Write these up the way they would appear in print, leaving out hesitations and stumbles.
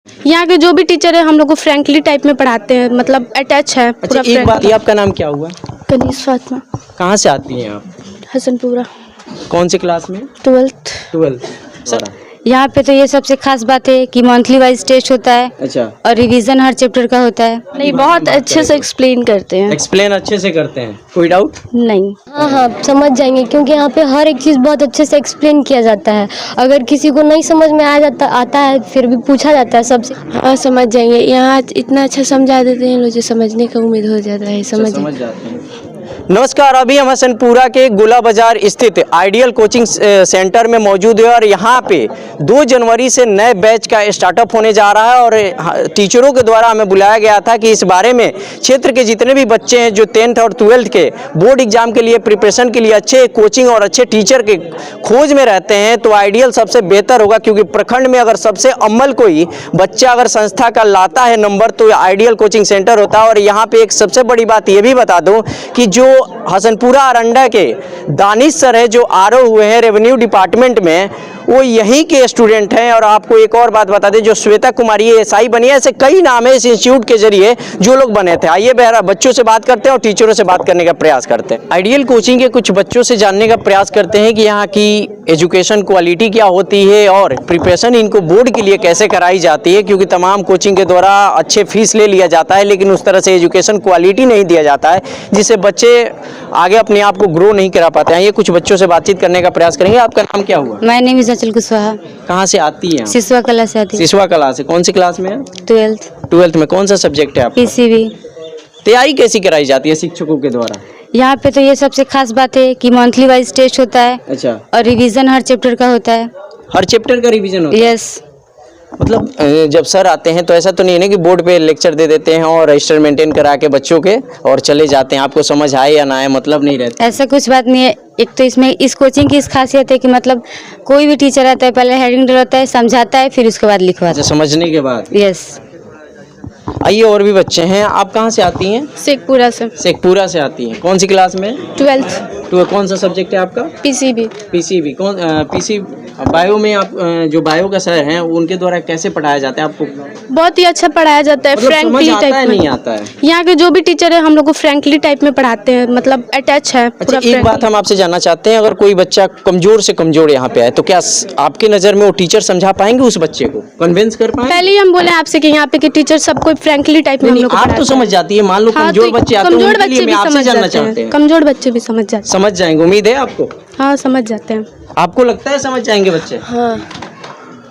यहाँ के जो भी टीचर है हम लोग को फ्रैंकली टाइप में पढ़ाते हैं, मतलब अटैच है अच्छा, पूरा। एक बात, ये आपका नाम क्या हुआ? कनीज फातिमा। कहाँ से आती हैं आप? हसनपुरा। कौन सी क्लास में? 12th। सर, यहाँ पे तो ये सबसे खास बात है कि मंथली वाइज टेस्ट होता है अच्छा, और रिवीजन हर चैप्टर का होता है। नहीं, बहुत अच्छे से एक्सप्लेन करते हैं। एक्सप्लेन अच्छे से करते हैं, कोई डाउट? नहीं। हाँ, समझ जाएंगे क्योंकि यहाँ पे हर एक चीज़ बहुत अच्छे से एक्सप्लेन किया जाता है। अगर किसी को नहीं समझ में आता है फिर भी पूछा जाता है सबसे। हाँ, समझ जाएंगे। यहाँ इतना अच्छा समझा देते हैं लोग, जो समझने का उम्मीद हो जाता है, समझ जाते हैं। नमस्कार, अभी हम हसनपुरा के गोला बाजार स्थित आइडियल कोचिंग सेंटर में मौजूद है और यहाँ पे 2 जनवरी से नए बैच का स्टार्टअप होने जा रहा है और टीचरों के द्वारा हमें बुलाया गया था कि इस बारे में क्षेत्र के जितने भी बच्चे हैं जो 10th और 12th के बोर्ड एग्जाम के लिए प्रिपरेशन के लिए अच्छे कोचिंग और अच्छे टीचर के खोज में रहते हैं तो आइडियल सबसे बेहतर होगा, क्योंकि प्रखंड में अगर सबसे अव्वल कोई बच्चा अगर संस्था का लाता है नंबर तो आइडियल कोचिंग सेंटर होता है। और यहाँ पे एक सबसे बड़ी बात ये भी बता दूं कि जो हसनपुरा अरंडा के दानिश सर है जो आरओ हुए हैं रेवेन्यू डिपार्टमेंट में, वो यहीं के स्टूडेंट हैं। और आपको एक और बात बता दें, जो श्वेता कुमारी एसआई बनी है, ऐसे कई नाम है इस इंस्टीट्यूट के जरिए जो लोग बने थे। आइए बहरा बच्चों से बात करते हैं और टीचरों से बात करने का प्रयास करते हैं। आइडियल कोचिंग के कुछ बच्चों से जानने का प्रयास करते हैं कि यहाँ की एजुकेशन क्वालिटी क्या होती है और प्रिपरेशन इनको बोर्ड के लिए कैसे कराई जाती है, क्योंकि तमाम कोचिंग के द्वारा अच्छे फीस ले लिया जाता है लेकिन उस तरह से एजुकेशन क्वालिटी नहीं दिया जाता है जिससे बच्चे आगे अपने आप को ग्रो नहीं करा पाते हैं। ये कुछ बच्चों से बातचीत करने का प्रयास करेंगे। आपका नाम क्या हुआ? मैं नेम चंचल कुशवाहा। कहाँ से आती है? सिसवा कला से आती है। सिसवा कला से। कौन सी क्लास में है? 12th में। कौन सा सब्जेक्ट है आपका? पीसीबी। तैयारी कैसी कराई जाती है शिक्षकों के द्वारा? यहाँ पे तो ये सबसे खास बात है कि मंथली वाइज टेस्ट होता है, अच्छा, और रिवीजन हर चैप्टर का होता है। हर चैप्टर का रिवीजन होता है? यस। मतलब जब सर आते हैं तो ऐसा तो नहीं है ना कि बोर्ड पे लेक्चर दे देते हैं और रजिस्टर मेंटेन करा के बच्चों के और चले जाते हैं, आपको समझ आए या ना आए मतलब नहीं रहता? ऐसा कुछ बात नहीं है। एक तो इसमें इस कोचिंग की इस खासियत है कि मतलब कोई भी टीचर आता है पहले हेडिंग डलवाता है, समझाता है, फिर उसके बाद लिखवाता अच्छा, समझने के बाद। है। यस। आइए, और भी बच्चे हैं। आप कहाँ से आती हैं? शेखपुरा से। शेखपुरा से आती हैं। कौन सी क्लास में? 12th। कौन सा सब्जेक्ट है आपका? पीसीबी। पीसीबी। कौन पीसी बायो में आप जो बायो का सर हैं उनके द्वारा कैसे पढ़ाया जाता है आपको? बहुत ही अच्छा पढ़ाया जाता है, मतलब फ्रैंकली समझ आता है टाइप नहीं में। आता है? यहाँ के जो भी टीचर है हम लोग को फ्रैंकली टाइप में पढ़ाते हैं, मतलब अटैच है अच्छा, पूरा। एक बात हम आपसे जानना चाहते हैं, अगर कोई बच्चा कमजोर से कमजोर यहाँ पे आए तो क्या आपकी नज़र में वो टीचर समझा पाएंगे उस बच्चे को, कन्विंस कर पाएंगे? पहले ही हम बोले आपसे कि यहाँ पे के टीचर सबको फ्रैंकली टाइप में हम लोग को आप तो पढ़ाते समझ जाती है, मान लो हैं। हाँ, कमजोर तो बच्चे आते हैं कमजोर उनके लिए बच्चे मैं भी आपसे समझ जानना जाते चाहते हैं। हैं। कमजोर बच्चे भी समझ जाते हैं। समझ जाएंगे, उम्मीद है आपको? हाँ, समझ जाते हैं। आपको लगता है समझ जाएंगे बच्चे? हाँ,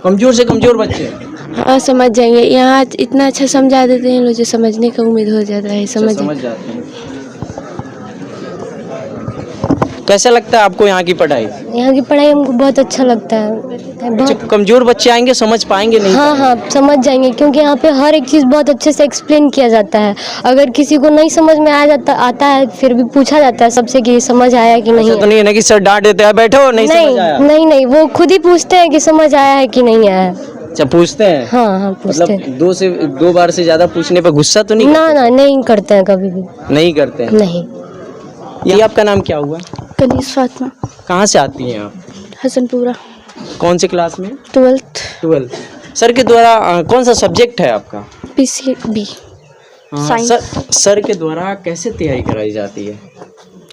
कमजोर से कमजोर बच्चे हाँ, समझ जाएंगे। यहाँ इतना अच्छा समझा देते हैं लोग, जो समझने का उम्मीद हो जाता है, समझ जाते हैं। कैसा लगता है आपको यहाँ की पढ़ाई? यहाँ की पढ़ाई हमको बहुत अच्छा लगता है। अच्छा, बहुत। कमजोर बच्चे आएंगे समझ पाएंगे नहीं? हाँ, समझ जाएंगे क्योंकि यहाँ पे हर एक चीज़ बहुत अच्छे से एक्सप्लेन किया जाता है। अगर किसी को नहीं समझ में आता है फिर भी पूछा जाता है सबसे कि समझ आया कि नहीं। ऐसा तो नहीं है ना कि सर डांट देते हैं बैठो नहीं समझ आया? नहीं, वो खुद ही पूछते हैं कि समझ आया है कि नहीं आया है। अच्छा, पूछते हैं? हाँ, पूछते हैं। मतलब 2 बार से ज्यादा पूछने पर गुस्सा तो नहीं ना, नहीं करते हैं कभी भी। नहीं करते हैं? नहीं। ये आपका नाम क्या हुआ? कनीज फातिमा। कहाँ से आती हैं आप? हसनपुरा। कौन सी क्लास में? 12th। सर के द्वारा कौन सा सब्जेक्ट है आपका? पीसीबी। सर के द्वारा कैसे तैयारी कराई जाती है?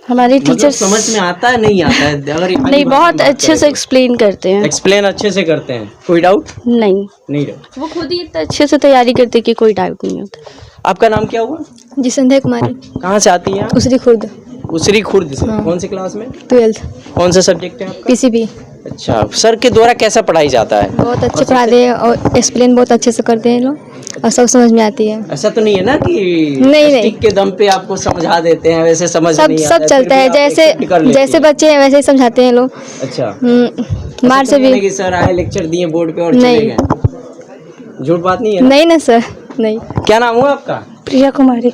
हमारे मतलब टीचर समझ में आता है नहीं आता है? अगर नहीं, बहुत अच्छे से एक्सप्लेन करते हैं। एक्सप्लेन अच्छे से करते हैं, कोई डाउट नहीं डाउट? वो खुद ही इतना अच्छे से तैयारी करते हैं कि कोई डाउट नहीं होता। आपका नाम क्या हुआ? जी, संध्या कुमारी। कहाँ से आती हैं आप? उसरी खुर्द। उसरी खुर्द से। कौन सी क्लास में? 12th। कौन सा सब्जेक्ट है आपका? पीसीबी। अच्छा, सर के द्वारा कैसा पढ़ाई जाता है? बहुत अच्छे पढ़ाते हैं और एक्सप्लेन बहुत अच्छे से करते हैं लोग और सब समझ में आती है। ऐसा तो नहीं है ना कि नहीं। स्टिक के दम पे आपको समझा देते हैं, वैसे समझ सब नहीं आता सब चलता है, जैसे बच्चे हैं वैसे ही समझाते हैं लोग। अच्छा, मार से भी कि सर आए लेक्चर दिए बोर्ड पे और चले नहीं। गए, झूठ बात नहीं है? नहीं ना सर, नहीं। क्या नाम हुआ आपका? प्रिया कुमारी।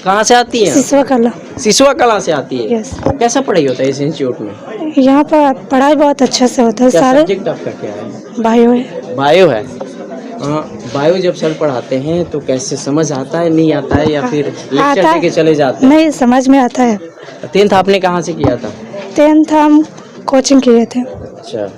कहाँ से आती है? सिसवा कला। सिसवा कला से आती है। यस। कैसा पढ़ाई होता है इस इंस्टीट्यूट में? यहाँ पर पढ़ाई बहुत अच्छे से होता है। सारे सब्जेक्ट आपका क्या है? बायो है। बायो है। बायो जब सर पढ़ाते हैं तो कैसे समझ आता है नहीं आता है या फिर लेक्चर देके चले जाते हैं? नहीं, समझ में आता है। 10th आपने कहाँ से किया था? 10th हम कोचिंग किए थे। अच्छा,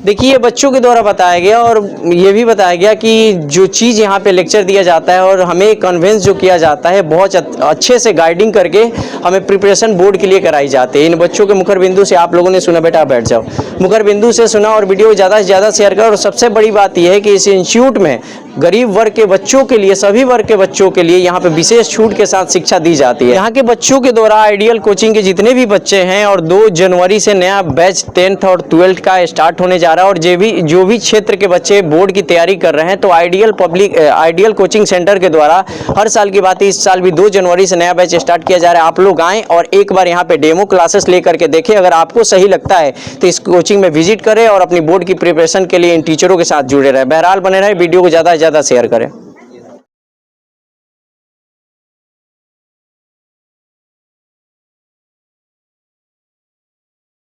देखिए बच्चों के द्वारा बताया गया और ये भी बताया गया कि जो चीज़ यहाँ पे लेक्चर दिया जाता है और हमें कन्विंस जो किया जाता है बहुत अच्छे से गाइडिंग करके हमें प्रिपरेशन बोर्ड के लिए कराई जाती है। इन बच्चों के मुखर बिंदु से आप लोगों ने सुना, बेटा आप बैठ जाओ, मुखर बिंदु से सुना और वीडियो को ज़्यादा से ज़्यादा शेयर करो। और सबसे बड़ी बात यह है कि इस इंस्टीट्यूट में गरीब वर्ग के बच्चों के लिए, सभी वर्ग के बच्चों के लिए यहाँ पे विशेष छूट के साथ शिक्षा दी जाती है। यहाँ के बच्चों के द्वारा आइडियल कोचिंग के जितने भी बच्चे हैं और 2 जनवरी से नया बैच 10th और 12th का स्टार्ट होने जा रहा है और जो भी क्षेत्र के बच्चे बोर्ड की तैयारी कर रहे हैं तो आइडियल कोचिंग सेंटर के द्वारा हर साल की बात है, इस साल भी 2 जनवरी से नया बैच स्टार्ट किया जा रहा है। आप लोग आएँ और एक बार यहाँ पे डेमो क्लासेस लेकर के देखें। अगर आपको सही लगता है तो इस कोचिंग में विजिट करें और अपनी बोर्ड की प्रिपरेशन के लिए इन टीचरों के साथ जुड़े रहे। बहरहाल बने रहे, वीडियो को ज़्यादा से ज़्यादा शेयर करें।